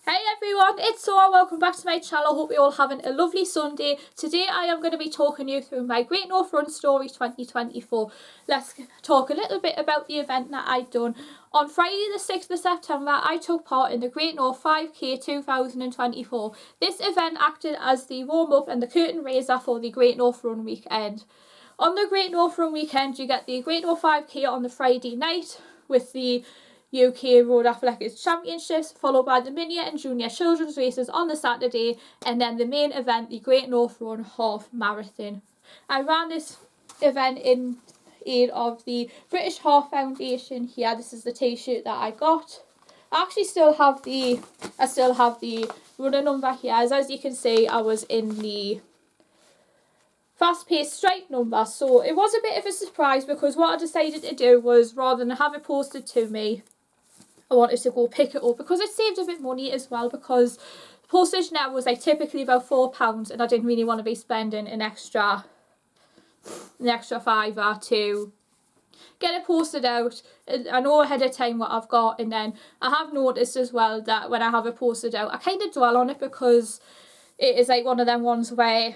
Hey everyone, it's Sora. Welcome back to my channel. Hope you're all having a lovely Sunday. Today I am going to be talking you through my Great North Run Story 2024. Let's talk a little bit about the event that I'd done. On Friday the 6th of September, I took part in the Great North 5K 2024. This event acted as the warm-up and the curtain raiser for the Great North Run weekend. On the Great North Run weekend, you get the Great North 5K on the Friday night with the UK Road Athletics Championships, followed by the mini and junior children's races on the Saturday, and then the main event, the Great North Run Half Marathon. I ran this event in aid of the British Heart Foundation here. This is the t-shirt that I got. I actually still have the runner number here. As you can see, I was in the fast-paced stripe number, so it was a bit of a surprise because what I decided to do was, rather than have it posted to me, I wanted to go pick it up because it saved a bit of money as well, because postage now was like typically about £4 and I didn't really want to be spending an extra £5 to get it posted out. I know ahead of time what I've got, and then I have noticed as well that when I have it posted out I kind of dwell on it because it is like one of them ones where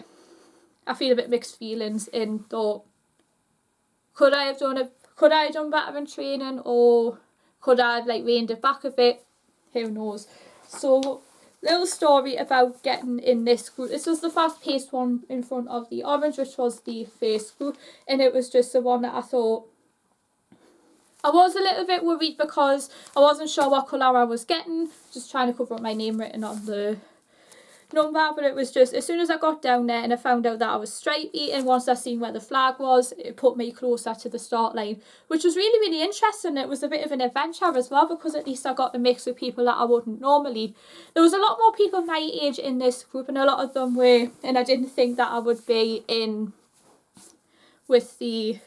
I feel a bit mixed feelings in thought, could I have done better in training, or could I have reined it back a bit? Who knows. So, little story about getting in this group. This was the fast-paced one in front of the orange, which was the first group, and it was just the one that I thought, I was a little bit worried because I wasn't sure what colour I was getting, just trying to cover up my name written on the number, but it was just, as soon as I got down there and I found out that I was stripey, and once I seen where the flag was, it put me closer to the start line, which was really interesting. It was a bit of an adventure as well, because at least I got to mix with people that I wouldn't normally. There was a lot more people my age in this group, and a lot of them were, and I didn't think that I would be in with the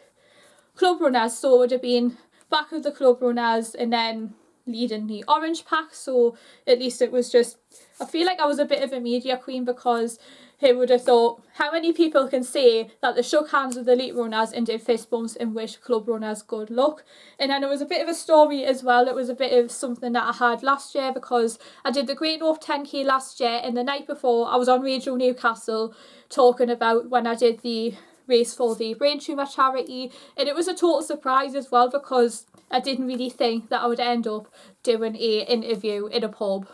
club runners, so it would have been back of the club runners and then leading the orange pack. So at least it was just, I feel like I was a bit of a media queen, because who would have thought, how many people can say that they shook hands with the elite runners and did fist bumps and wish club runners good luck. And then it was a bit of a story as well. It was a bit of something that I had last year, because I did the Great North 10k last year, and the night before I was on Radio Newcastle talking about when I did the race for the brain tumour charity, and it was a total surprise as well, because I didn't really think that I would end up doing a interview in a pub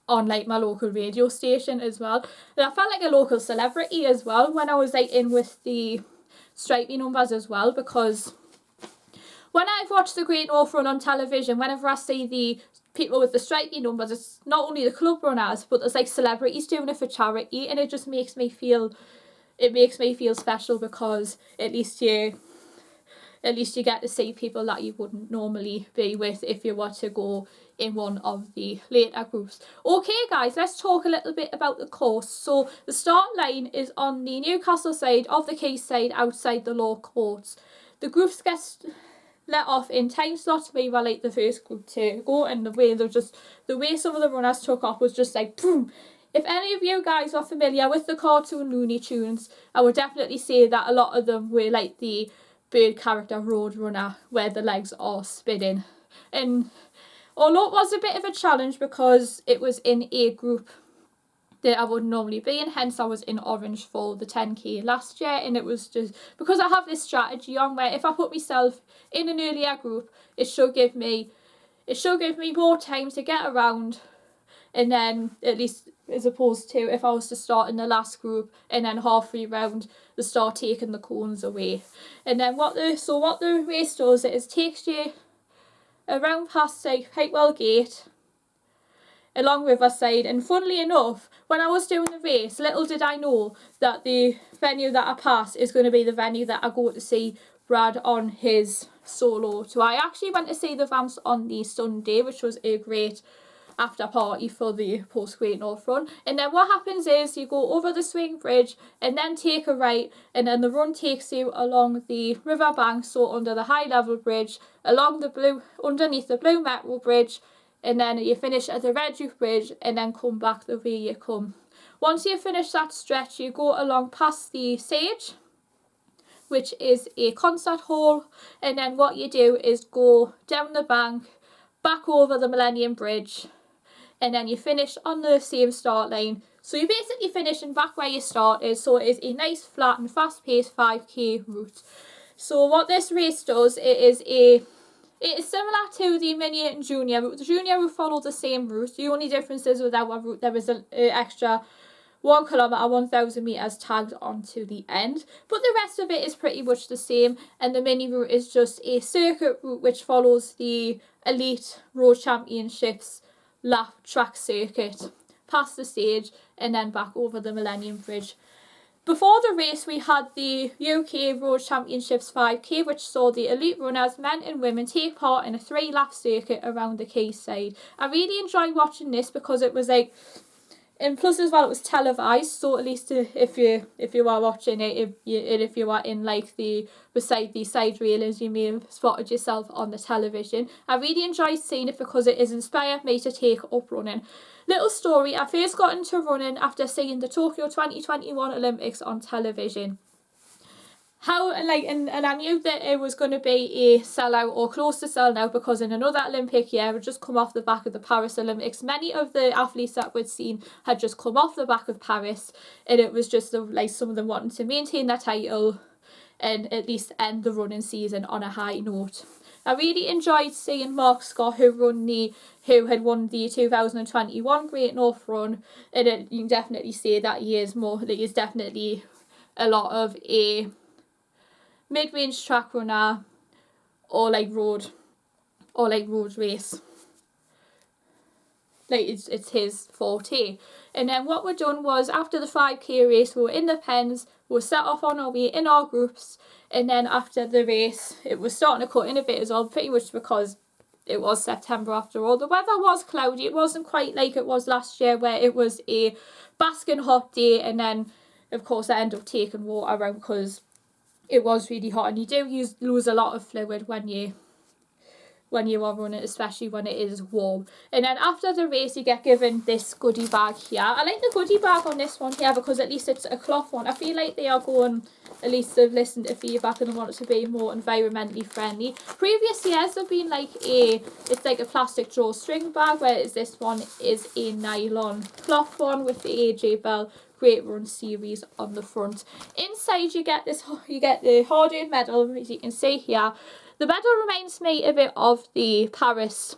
on my local radio station as well. And I felt like a local celebrity as well when I was in with the stripey numbers as well, because when I've watched the Great North Run on television, whenever I see the people with the stripey numbers, it's not only the club runners, but there's celebrities doing it for charity, and it just makes me feel special, because at least you get to see people that you wouldn't normally be with if you were to go in one of the later groups. Okay guys, let's talk a little bit about the course. So the start line is on the Newcastle side of the quayside outside the law courts. The groups get let off in time slots. We were the first group to go, and the way some of the runners took off was just boom. If any of you guys are familiar with the cartoon Looney Tunes, I would definitely say that a lot of them were the bird character Roadrunner, where the legs are spinning. And although it was a bit of a challenge because it was in a group that I wouldn't normally be in, hence I was in orange for the 10k last year, and it was just because I have this strategy on where if I put myself in an earlier group, it should give me more time to get around, and then at least, as opposed to if I was to start in the last group and then halfway round they start taking the cones away. And then what the race does is takes you around past Pikewell Gate along Riverside, and funnily enough, when I was doing the race, little did I know that the venue that I pass is going to be the venue that I go to see Brad on his solo. So I actually went to see the Vamps on the Sunday, which was a great after party for the post Great North Run. And then what happens is you go over the swing bridge and then take a right, and then the run takes you along the river bank, so under the high level bridge, underneath the blue metal bridge, and then you finish at the red roof bridge and then come back the way you come. Once you finish that stretch, you go along past the Sage, which is a concert hall, and then what you do is go down the bank, back over the Millennium Bridge, and then you finish on the same start line. So you're basically finishing back where you started, so it is a nice flat and fast-paced 5k route. So what this race does, it is similar to the mini and junior route. The junior route followed the same route. The only difference is with our route there is an extra 1 kilometre, 1,000 metres tagged onto the end. But the rest of it is pretty much the same, and the mini route is just a circuit route which follows the Elite Road Championships lap track circuit, past the stage and then back over the Millennium Bridge. Before the race we had the UK Road Championships 5k, which saw the elite runners, men and women, take part in a 3-lap circuit around the quayside. I really enjoyed watching this because it was like, and plus as well it was televised, so at least if you are watching it, if you are in like beside the side railings, you may have spotted yourself on the television. I really enjoyed seeing it because it has inspired me to take up running. Little story, I first got into running after seeing the Tokyo 2021 Olympics on television. And I knew that it was going to be a sellout or close to sell now, because in another Olympic year, had just come off the back of the Paris Olympics. Many of the athletes that we'd seen had just come off the back of Paris, and it was just like some of them wanting to maintain their title and at least end the running season on a high note. I really enjoyed seeing Mark Scott, who had won the 2021 Great North Run, and you can definitely say that he is definitely a lot of a mid-range track runner or like road race. Like it's his forte. And then what we're done was, after the 5k race, we were in the pens, we were set off on our way in our groups, and then after the race it was starting to cut in a bit as well, pretty much because it was September after all. The weather was cloudy, it wasn't quite like it was last year where it was a basking hot day, and then of course I ended up taking water around because it was really hot, and you do lose a lot of fluid when you are running, especially when it is warm. And then after the race you get given this goodie bag here. I like the goodie bag on this one here because at least it's a cloth one. I feel like they are going, at least they've listened to feedback and they want it to be more environmentally friendly. Previous years have been like it's like a plastic drawstring bag, whereas this one is a nylon cloth one with the AJ Bell Great Run series on the front. Inside you get the hard-earned medal, as you can see here. The medal reminds me a bit of the Paris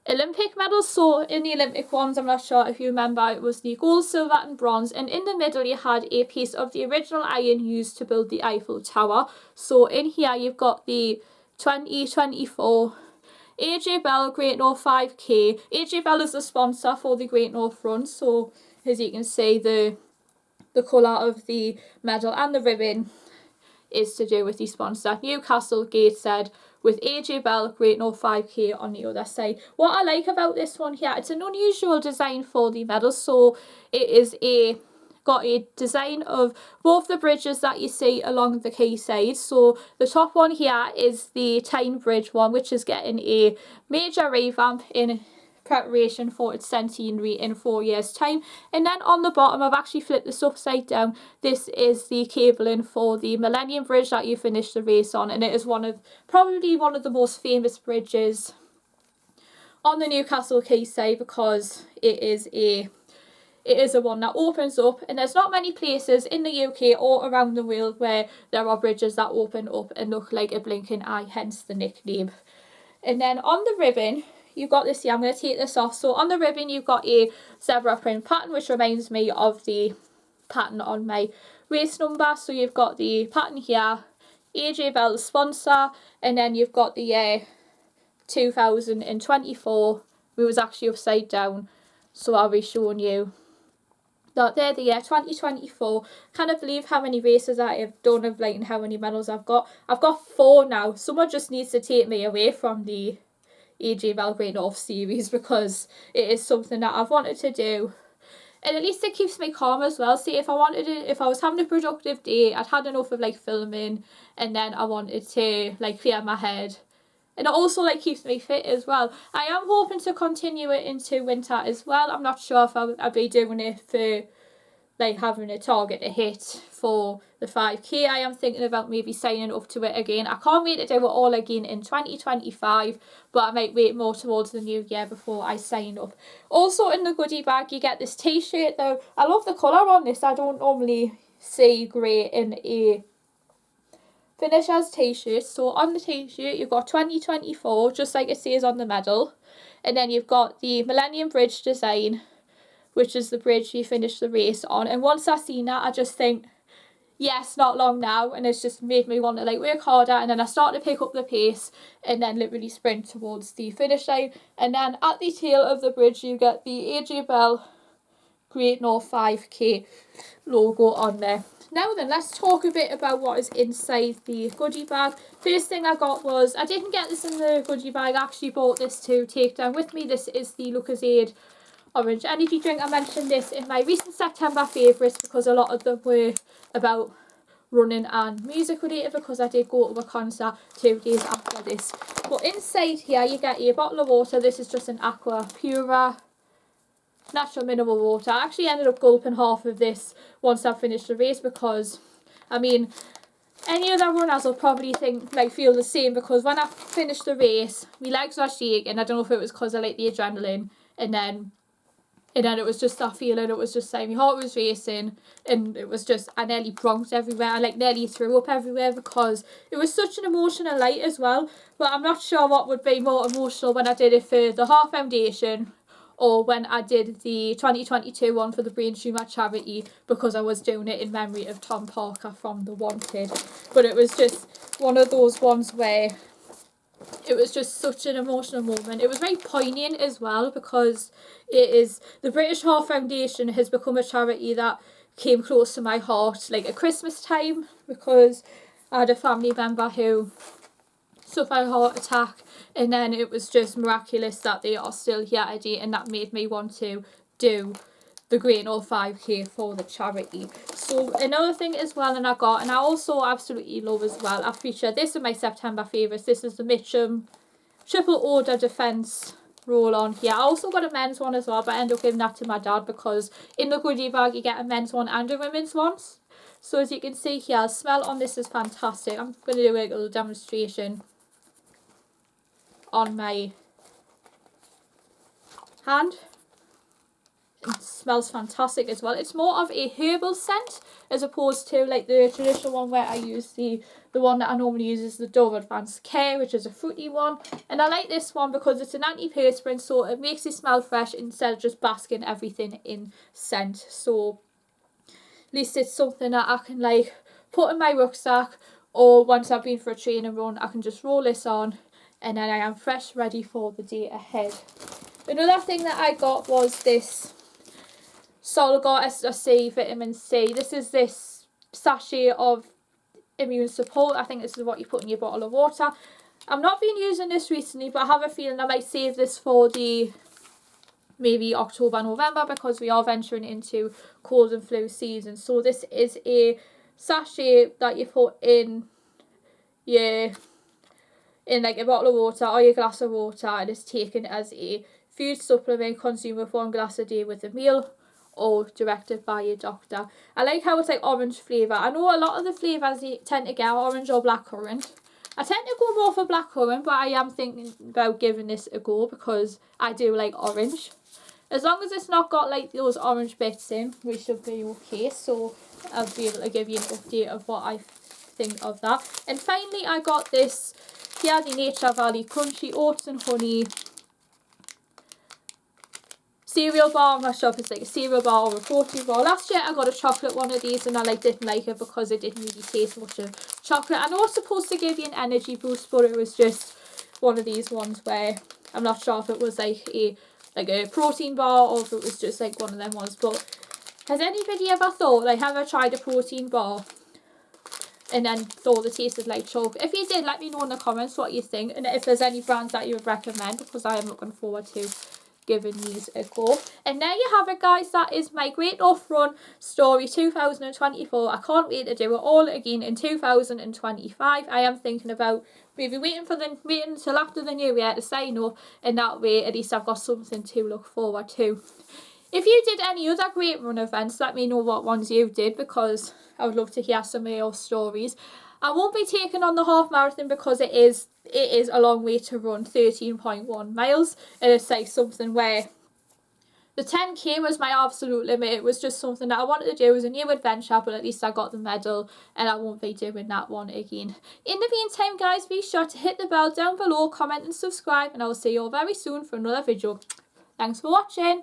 Olympic medals. So in the Olympic ones, I'm not sure if you remember, it was the gold, silver and bronze, and in the middle you had a piece of the original iron used to build the Eiffel Tower. So in here you've got the 2024 AJ Bell Great North 5k. AJ Bell is the sponsor for the Great North Run, so as you can see the colour of the medal and the ribbon is to do with the sponsor, Newcastle Gateshead, with AJ Bell Great North 5k on the other side. What I like about this one here, it's an unusual design for the medal. So it is got a design of both the bridges that you see along the quayside. So the top one here is the Tyne Bridge one, which is getting a major revamp in preparation for its centenary in 4 years time. And then on the bottom, I've actually flipped this upside down, this is the cabling for the Millennium Bridge that you finished the race on, and it is probably one of the most famous bridges on the Newcastle quayside, because it is a one that opens up, and there's not many places in the UK or around the world where there are bridges that open up and look like a blinking eye, hence the nickname. And then on the ribbon you've got this here, I'm going to take this off. So on the ribbon you've got a zebra print pattern, which reminds me of the pattern on my race number. So you've got the pattern here, AJ Bell sponsor, and then you've got the year 2024. We was actually upside down, so I'll be showing you that they're the year 2024. Can't believe how many races I have done of like and how many medals I've got. I've got 4 now. Someone just needs to take me away from the AJ Bell Great North series, because it is something that I've wanted to do, and at least it keeps me calm as well. See, if I was having a productive day, I'd had enough of like filming, and then I wanted to like clear my head, and it also like keeps me fit as well. I am hoping to continue it into winter as well. I'm not sure if I'll be doing it for like having a target to hit for the 5k. I am thinking about maybe signing up to it again. I can't wait to do it all again in 2025, but I might wait more towards the new year before I sign up. Also in the goodie bag you get this t-shirt though. I love the colour on this. I don't normally see grey in a Finishers t-shirt. So on the t-shirt you've got 2024 just like it says on the medal, and then you've got the Millennium Bridge design, which is the bridge you finish the race on. And once I seen that, I just think, yes, not long now, and it's just made me want to like work harder. And then I start to pick up the pace and then literally sprint towards the finish line. And then at the tail of the bridge you get the AJ Bell Great North 5k logo on there. Now then, let's talk a bit about what is inside the goodie bag. First thing I got was, I didn't get this in the goodie bag, I actually bought this to take down with me. This is the Lucozade Orange Energy Drink. I mentioned this in my recent September favourites because a lot of them were about running and music related, because I did go to a concert 2 days after this. But inside here you get a bottle of water. This is just an Aqua Pura natural mineral water. I actually ended up gulping half of this once I finished the race, because I mean any other runners will probably think like feel the same, because when I finished the race my legs were shaking. I don't know if it was because of like the adrenaline, and then it was just that feeling. It was just like my heart was racing, and it was just, I nearly bronked everywhere. I like nearly threw up everywhere because it was such an emotional night as well. But I'm not sure what would be more emotional, when I did it for the Heart Foundation or when I did the 2022 one for the Brain Tumour charity, because I was doing it in memory of Tom Parker from The Wanted. But it was just one of those ones where it was just such an emotional moment. It was very poignant as well, because it is, the British Heart Foundation has become a charity that came close to my heart like at Christmas time, because I had a family member who suffered a heart attack, and then it was just miraculous that they are still here today, and that made me want to do the Great North 5k for the charity. So another thing as well, and I also absolutely love as well, I featured this in my September favourites. This is the Mitchum Triple Order Defence roll on here. I also got a men's one as well, but I ended up giving that to my dad, because in the goodie bag you get a men's one and a women's one. So as you can see here, the smell on this is fantastic. I'm going to do a little demonstration on my hand. It smells fantastic as well. It's more of a herbal scent as opposed to like the traditional one where I use the one that I normally use is the Dove Advanced Care, which is a fruity one. And I like this one because it's an antiperspirant, so it makes it smell fresh instead of just basking everything in scent. So at least it's something that I can like put in my rucksack, or once I've been for a training run I can just roll this on, and then I am fresh, ready for the day ahead. Another thing that I got was this Solgar SC Vitamin C. This is this sachet of immune support. I think this is what you put in your bottle of water. I've not been using this recently, but I have a feeling I might save this for the maybe October, November, because we are venturing into cold and flu season. So this is a sachet that you put in like a bottle of water or your glass of water, and it's taken as a food supplement, consumed with 1 glass a day with a meal, or directed by your doctor. I like how it's like orange flavour. I know a lot of the flavours you tend to get are orange or blackcurrant. I tend to go more for blackcurrant, but I am thinking about giving this a go because I do like orange. As long as it's not got like those orange bits in, we should be okay. So I'll be able to give you an update of what I think of that. And finally I got this here, the Nature Valley Crunchy Oats and Honey cereal bar. I'm not sure if it's like a cereal bar or a protein bar. Last year I got a chocolate one of these and I didn't like it because it didn't really taste much of chocolate. I know it's supposed to give you an energy boost, but it was just one of these ones where I'm not sure if it was like a protein bar or if it was just like one of them ones. But has anybody ever thought, like, have I tried a protein bar and then thought it tasted like chalk? If you did, let me know in the comments what you think, and if there's any brands that you would recommend, because I am looking forward to giving these a go. And there you have it, guys. That is my Great North Run story 2024. I can't wait to do it all again in 2025. I am thinking about maybe waiting until after the new year to sign up, and that way at least I've got something to look forward to If you did any other great run events, let me know what ones you did, because I would love to hear some of your stories. I won't be taking on the half marathon because it is a long way to run, 13.1 miles, and it's like something where the 10k was my absolute limit. It was just something that I wanted to do. It was a new adventure, but at least I got the medal, and I won't be doing that one again. In the meantime, guys, be sure to hit the bell down below, comment and subscribe, and I will see you all very soon for another video. Thanks for watching.